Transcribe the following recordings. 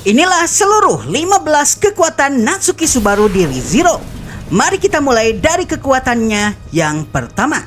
Inilah seluruh 15 kekuatan Natsuki Subaru di ReZero. Mari kita mulai dari kekuatannya yang pertama.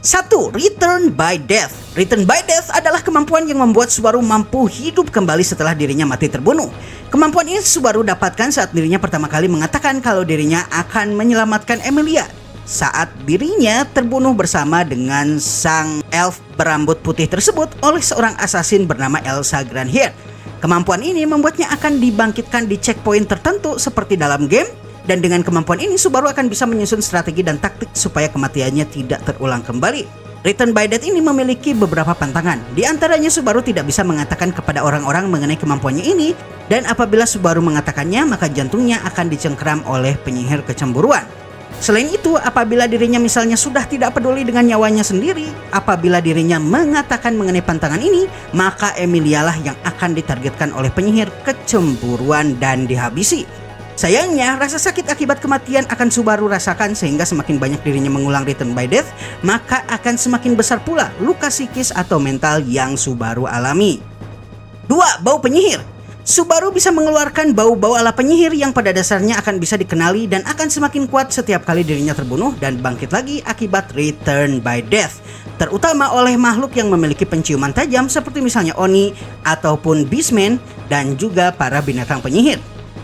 1. Return by Death. Return by Death adalah kemampuan yang membuat Subaru mampu hidup kembali setelah dirinya mati terbunuh. Kemampuan ini Subaru dapatkan saat dirinya pertama kali mengatakan kalau dirinya akan menyelamatkan Emilia saat dirinya terbunuh bersama dengan sang elf berambut putih tersebut oleh seorang assassin bernama Elsa Granhier. Kemampuan ini membuatnya akan dibangkitkan di checkpoint tertentu seperti dalam game, dan dengan kemampuan ini Subaru akan bisa menyusun strategi dan taktik supaya kematiannya tidak terulang kembali. Return by Death ini memiliki beberapa pantangan. Di antaranya Subaru tidak bisa mengatakan kepada orang-orang mengenai kemampuannya ini, dan apabila Subaru mengatakannya maka jantungnya akan dicengkeram oleh penyihir kecemburuan. Selain itu, apabila dirinya misalnya sudah tidak peduli dengan nyawanya sendiri, apabila dirinya mengatakan mengenai pantangan ini, maka Emilia lah yang akan ditargetkan oleh penyihir kecemburuan dan dihabisi. Sayangnya, rasa sakit akibat kematian akan Subaru rasakan, sehingga semakin banyak dirinya mengulang Return by Death, maka akan semakin besar pula luka psikis atau mental yang Subaru alami. 2. Bau penyihir. Subaru bisa mengeluarkan bau-bau ala penyihir yang pada dasarnya akan bisa dikenali dan akan semakin kuat setiap kali dirinya terbunuh dan bangkit lagi akibat Return by Death, terutama oleh makhluk yang memiliki penciuman tajam seperti misalnya Oni ataupun Beastman dan juga para binatang penyihir.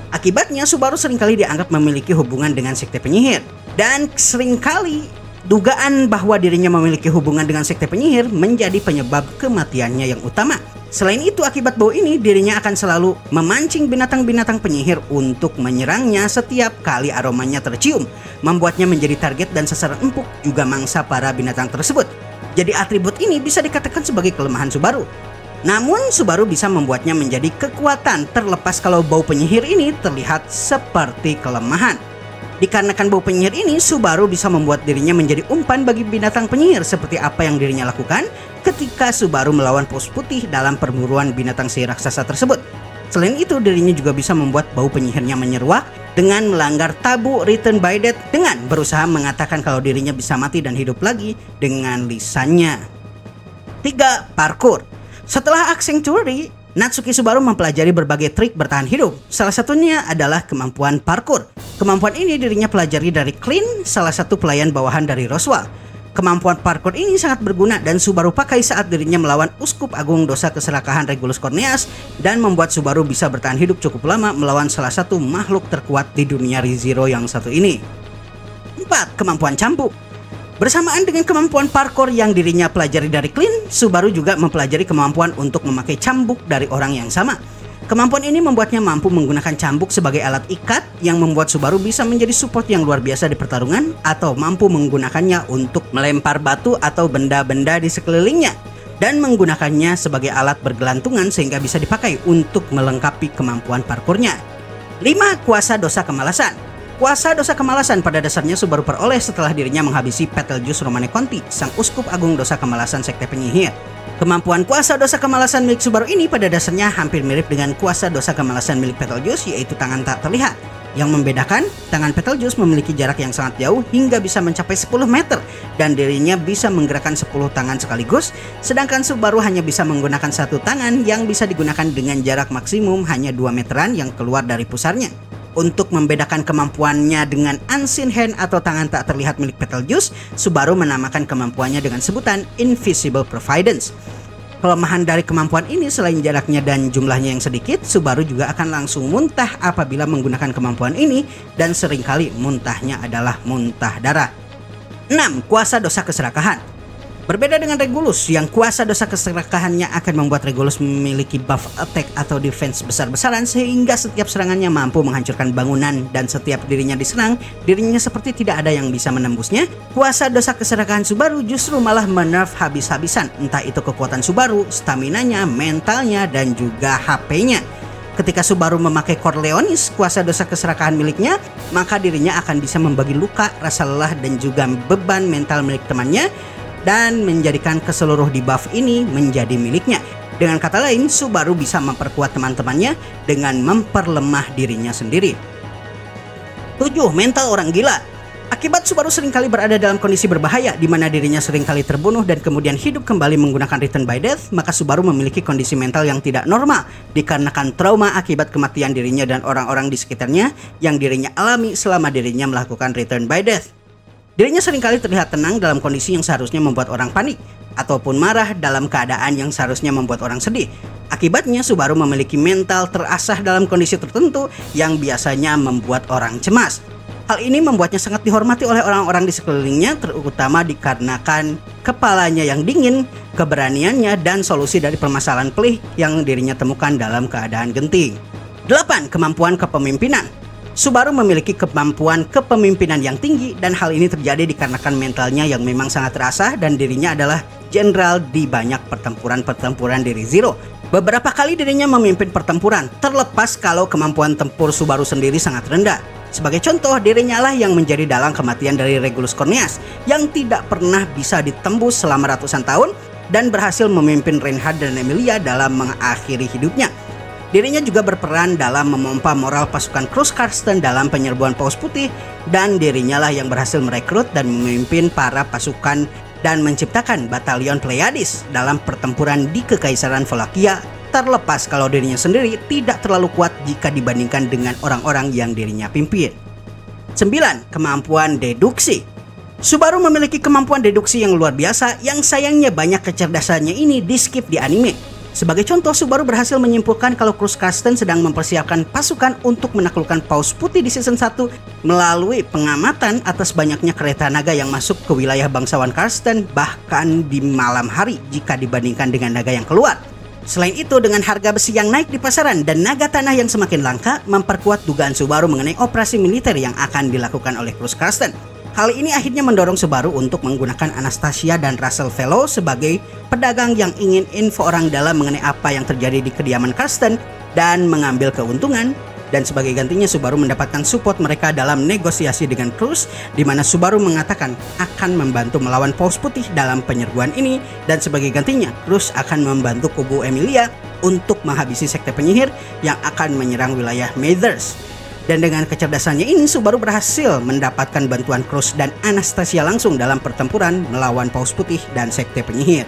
Akibatnya Subaru seringkali dianggap memiliki hubungan dengan sekte penyihir, dan seringkali dugaan bahwa dirinya memiliki hubungan dengan sekte penyihir menjadi penyebab kematiannya yang utama. Selain itu, akibat bau ini dirinya akan selalu memancing binatang-binatang penyihir untuk menyerangnya setiap kali aromanya tercium, membuatnya menjadi target dan sasaran empuk juga mangsa para binatang tersebut. Jadi atribut ini bisa dikatakan sebagai kelemahan Subaru. Namun Subaru bisa membuatnya menjadi kekuatan terlepas kalau bau penyihir ini terlihat seperti kelemahan. Dikarenakan bau penyihir ini, Subaru bisa membuat dirinya menjadi umpan bagi binatang penyihir seperti apa yang dirinya lakukan ketika Subaru melawan Pos Putih dalam perburuan binatang si raksasa tersebut. Selain itu, dirinya juga bisa membuat bau penyihirnya menyeruak dengan melanggar tabu Return by Death dengan berusaha mengatakan kalau dirinya bisa mati dan hidup lagi dengan lisannya. 3. Parkour. Setelah Ark Sanctuary, Natsuki Subaru mempelajari berbagai trik bertahan hidup. Salah satunya adalah kemampuan parkour. Kemampuan ini dirinya pelajari dari Clint, salah satu pelayan bawahan dari Roswell. Kemampuan parkour ini sangat berguna dan Subaru pakai saat dirinya melawan Uskup Agung Dosa Keserakahan Regulus Corneas, dan membuat Subaru bisa bertahan hidup cukup lama melawan salah satu makhluk terkuat di dunia ReZero yang satu ini. 4. Kemampuan cambuk. Bersamaan dengan kemampuan parkour yang dirinya pelajari dari Clint, Subaru juga mempelajari kemampuan untuk memakai cambuk dari orang yang sama. Kemampuan ini membuatnya mampu menggunakan cambuk sebagai alat ikat yang membuat Subaru bisa menjadi support yang luar biasa di pertarungan, atau mampu menggunakannya untuk melempar batu atau benda-benda di sekelilingnya, dan menggunakannya sebagai alat bergelantungan sehingga bisa dipakai untuk melengkapi kemampuan parkurnya. 5. Kuasa dosa kemalasan. Kuasa dosa kemalasan pada dasarnya Subaru peroleh setelah dirinya menghabisi Betelgeuse Romane Conti, sang uskup agung dosa kemalasan sekte penyihir. Kemampuan kuasa dosa kemalasan milik Subaru ini pada dasarnya hampir mirip dengan kuasa dosa kemalasan milik Betelgeuse, yaitu tangan tak terlihat. Yang membedakan, tangan Betelgeuse memiliki jarak yang sangat jauh hingga bisa mencapai 10 meter dan dirinya bisa menggerakkan 10 tangan sekaligus, sedangkan Subaru hanya bisa menggunakan satu tangan yang bisa digunakan dengan jarak maksimum hanya 2 meteran yang keluar dari pusarnya. Untuk membedakan kemampuannya dengan Unseen Hand atau tangan tak terlihat milik Betelgeuse, Subaru menamakan kemampuannya dengan sebutan Invisible Providence. Kelemahan dari kemampuan ini selain jaraknya dan jumlahnya yang sedikit, Subaru juga akan langsung muntah apabila menggunakan kemampuan ini, dan seringkali muntahnya adalah muntah darah. 6. Kuasa dosa keserakahan. Berbeda dengan Regulus yang kuasa dosa keserakahannya akan membuat Regulus memiliki buff attack atau defense besar-besaran sehingga setiap serangannya mampu menghancurkan bangunan, dan setiap dirinya diserang, dirinya seperti tidak ada yang bisa menembusnya. Kuasa dosa keserakahan Subaru justru malah menerf habis-habisan, entah itu kekuatan Subaru, staminanya, mentalnya, dan juga HP-nya. Ketika Subaru memakai Corleonis, kuasa dosa keserakahan miliknya, maka dirinya akan bisa membagi luka, rasa lelah, dan juga beban mental milik temannya, dan menjadikan keseluruh debuff ini menjadi miliknya. Dengan kata lain, Subaru bisa memperkuat teman-temannya dengan memperlemah dirinya sendiri. 7. Mental orang gila. Akibat Subaru seringkali berada dalam kondisi berbahaya di mana dirinya seringkali terbunuh dan kemudian hidup kembali menggunakan Return by Death, maka Subaru memiliki kondisi mental yang tidak normal dikarenakan trauma akibat kematian dirinya dan orang-orang di sekitarnya yang dirinya alami selama dirinya melakukan Return by Death. Dirinya seringkali terlihat tenang dalam kondisi yang seharusnya membuat orang panik ataupun marah dalam keadaan yang seharusnya membuat orang sedih. Akibatnya Subaru memiliki mental terasah dalam kondisi tertentu yang biasanya membuat orang cemas. Hal ini membuatnya sangat dihormati oleh orang-orang di sekelilingnya, terutama dikarenakan kepalanya yang dingin, keberaniannya, dan solusi dari permasalahan pelik yang dirinya temukan dalam keadaan genting. 8. Kemampuan kepemimpinan. Subaru memiliki kemampuan kepemimpinan yang tinggi dan hal ini terjadi dikarenakan mentalnya yang memang sangat terasah dan dirinya adalah jenderal di banyak pertempuran-pertempuran di ReZero. Beberapa kali dirinya memimpin pertempuran, terlepas kalau kemampuan tempur Subaru sendiri sangat rendah. Sebagai contoh, dirinya lah yang menjadi dalang kematian dari Regulus Corneas yang tidak pernah bisa ditembus selama ratusan tahun dan berhasil memimpin Reinhard dan Emilia dalam mengakhiri hidupnya. Dirinya juga berperan dalam memompa moral pasukan Cruz Carsten dalam penyerbuan Paus Putih dan dirinya lah yang berhasil merekrut dan memimpin para pasukan dan menciptakan batalion Pleiades dalam pertempuran di Kekaisaran Wallachia, terlepas kalau dirinya sendiri tidak terlalu kuat jika dibandingkan dengan orang-orang yang dirinya pimpin. 9. Kemampuan deduksi. Subaru memiliki kemampuan deduksi yang luar biasa yang sayangnya banyak kecerdasannya ini di-skip di anime. Sebagai contoh, Subaru berhasil menyimpulkan kalau Cruz Carsten sedang mempersiapkan pasukan untuk menaklukkan Paus Putih di season 1 melalui pengamatan atas banyaknya kereta naga yang masuk ke wilayah bangsawan Carsten bahkan di malam hari jika dibandingkan dengan naga yang keluar. Selain itu, dengan harga besi yang naik di pasaran dan naga tanah yang semakin langka, memperkuat dugaan Subaru mengenai operasi militer yang akan dilakukan oleh Cruz Carsten. Hal ini akhirnya mendorong Subaru untuk menggunakan Anastasia dan Russell Fellow sebagai pedagang yang ingin info orang dalam mengenai apa yang terjadi di kediaman Carsten dan mengambil keuntungan. Dan sebagai gantinya Subaru mendapatkan support mereka dalam negosiasi dengan Cruz, di mana Subaru mengatakan akan membantu melawan Paus Putih dalam penyerbuan ini, dan sebagai gantinya Cruz akan membantu kubu Emilia untuk menghabisi sekte penyihir yang akan menyerang wilayah Mathers. Dan dengan kecerdasannya ini Subaru berhasil mendapatkan bantuan Cruz dan Anastasia langsung dalam pertempuran melawan Paus Putih dan sekte penyihir.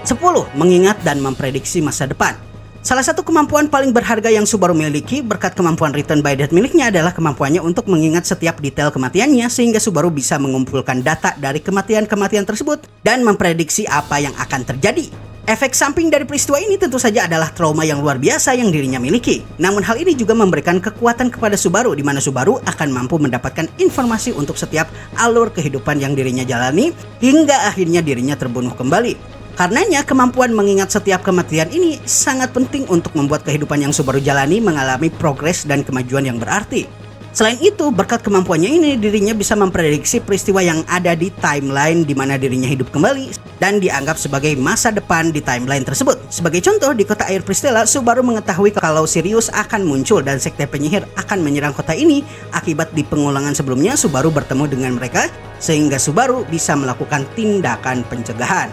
10. Mengingat dan memprediksi masa depan. Salah satu kemampuan paling berharga yang Subaru miliki berkat kemampuan Return by Death miliknya adalah kemampuannya untuk mengingat setiap detail kematiannya, sehingga Subaru bisa mengumpulkan data dari kematian-kematian tersebut dan memprediksi apa yang akan terjadi. Efek samping dari peristiwa ini tentu saja adalah trauma yang luar biasa yang dirinya miliki. Namun hal ini juga memberikan kekuatan kepada Subaru, di mana Subaru akan mampu mendapatkan informasi untuk setiap alur kehidupan yang dirinya jalani hingga akhirnya dirinya terbunuh kembali. Karenanya kemampuan mengingat setiap kematian ini sangat penting untuk membuat kehidupan yang Subaru jalani mengalami progres dan kemajuan yang berarti. Selain itu, berkat kemampuannya ini dirinya bisa memprediksi peristiwa yang ada di timeline di mana dirinya hidup kembali dan dianggap sebagai masa depan di timeline tersebut. Sebagai contoh, di kota Air Pristella, Subaru mengetahui kalau Sirius akan muncul dan sekte penyihir akan menyerang kota ini akibat di pengulangan sebelumnya Subaru bertemu dengan mereka, sehingga Subaru bisa melakukan tindakan pencegahan.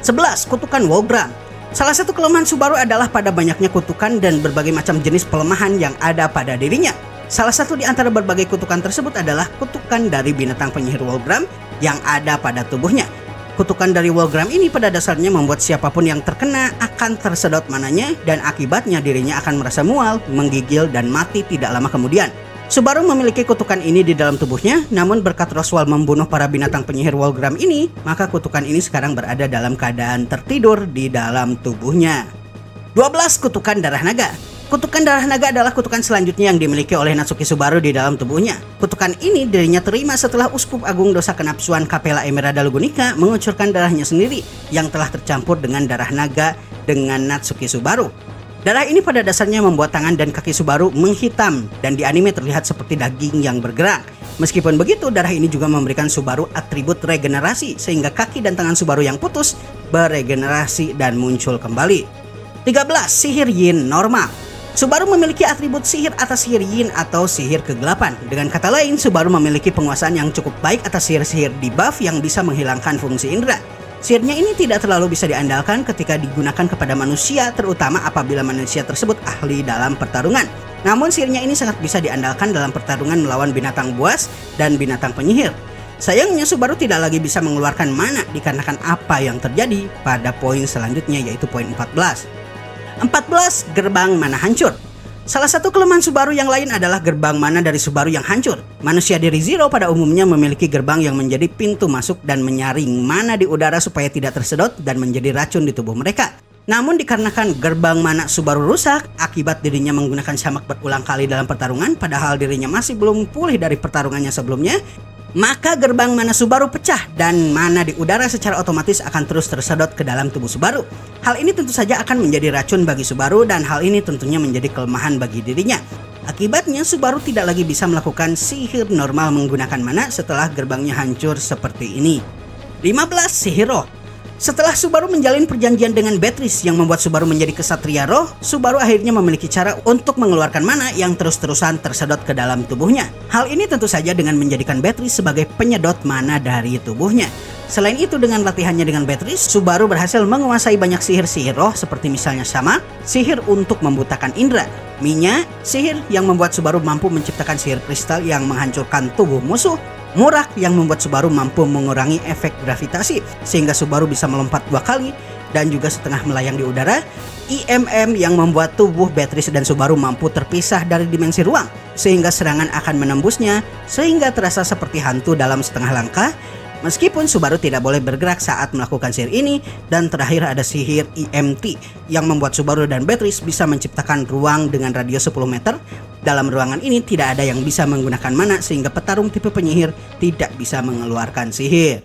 11. Kutukan Wolgram. Salah satu kelemahan Subaru adalah pada banyaknya kutukan dan berbagai macam jenis pelemahan yang ada pada dirinya. Salah satu di antara berbagai kutukan tersebut adalah kutukan dari binatang penyihir Wolgram yang ada pada tubuhnya. Kutukan dari Wolgram ini pada dasarnya membuat siapapun yang terkena akan tersedot mananya dan akibatnya dirinya akan merasa mual, menggigil, dan mati tidak lama kemudian. Subaru memiliki kutukan ini di dalam tubuhnya, namun berkat Roswell membunuh para binatang penyihir Wolgram ini, maka kutukan ini sekarang berada dalam keadaan tertidur di dalam tubuhnya. 12. Kutukan Darah Naga. Kutukan Darah Naga adalah kutukan selanjutnya yang dimiliki oleh Natsuki Subaru di dalam tubuhnya. Kutukan ini dirinya terima setelah Uskup Agung Dosa Kenapsuan Capella Emerada Lugunica mengucurkan darahnya sendiri yang telah tercampur dengan darah naga dengan Natsuki Subaru. Darah ini pada dasarnya membuat tangan dan kaki Subaru menghitam dan di anime terlihat seperti daging yang bergerak. Meskipun begitu, darah ini juga memberikan Subaru atribut regenerasi sehingga kaki dan tangan Subaru yang putus beregenerasi dan muncul kembali. 13. Sihir Yin Normal. Subaru memiliki atribut sihir atas sihir Yin atau sihir kegelapan. Dengan kata lain, Subaru memiliki penguasaan yang cukup baik atas sihir-sihir debuff yang bisa menghilangkan fungsi indera. Sihirnya ini tidak terlalu bisa diandalkan ketika digunakan kepada manusia, terutama apabila manusia tersebut ahli dalam pertarungan. Namun sihirnya ini sangat bisa diandalkan dalam pertarungan melawan binatang buas dan binatang penyihir. Sayangnya Subaru tidak lagi bisa mengeluarkan mana dikarenakan apa yang terjadi pada poin selanjutnya, yaitu poin 14. 14. Gerbang mana hancur. Salah satu kelemahan Subaru yang lain adalah gerbang mana dari Subaru yang hancur. Manusia di ReZero pada umumnya memiliki gerbang yang menjadi pintu masuk dan menyaring mana di udara supaya tidak tersedot dan menjadi racun di tubuh mereka. Namun dikarenakan gerbang mana Subaru rusak akibat dirinya menggunakan samak berulang kali dalam pertarungan padahal dirinya masih belum pulih dari pertarungannya sebelumnya, maka gerbang mana Subaru pecah dan mana di udara secara otomatis akan terus tersedot ke dalam tubuh Subaru. Hal ini tentu saja akan menjadi racun bagi Subaru dan hal ini tentunya menjadi kelemahan bagi dirinya. Akibatnya Subaru tidak lagi bisa melakukan sihir normal menggunakan mana setelah gerbangnya hancur seperti ini. 15. Sihir roh. Setelah Subaru menjalin perjanjian dengan Beatrice yang membuat Subaru menjadi kesatria roh, Subaru akhirnya memiliki cara untuk mengeluarkan mana yang terus-terusan tersedot ke dalam tubuhnya. Hal ini tentu saja dengan menjadikan Beatrice sebagai penyedot mana dari tubuhnya. Selain itu, dengan latihannya dengan Beatrice, Subaru berhasil menguasai banyak sihir-sihir roh seperti misalnya Sama, sihir untuk membutakan indera, Minya, sihir yang membuat Subaru mampu menciptakan sihir kristal yang menghancurkan tubuh musuh, Murak yang membuat Subaru mampu mengurangi efek gravitasi sehingga Subaru bisa melompat 2 kali dan juga setengah melayang di udara, IMM yang membuat tubuh Beatrice dan Subaru mampu terpisah dari dimensi ruang sehingga serangan akan menembusnya sehingga terasa seperti hantu dalam setengah langkah. Meskipun Subaru tidak boleh bergerak saat melakukan sihir ini, dan terakhir ada sihir EMT yang membuat Subaru dan Beatrice bisa menciptakan ruang dengan radius 10 meter. Dalam ruangan ini tidak ada yang bisa menggunakan mana sehingga petarung tipe penyihir tidak bisa mengeluarkan sihir.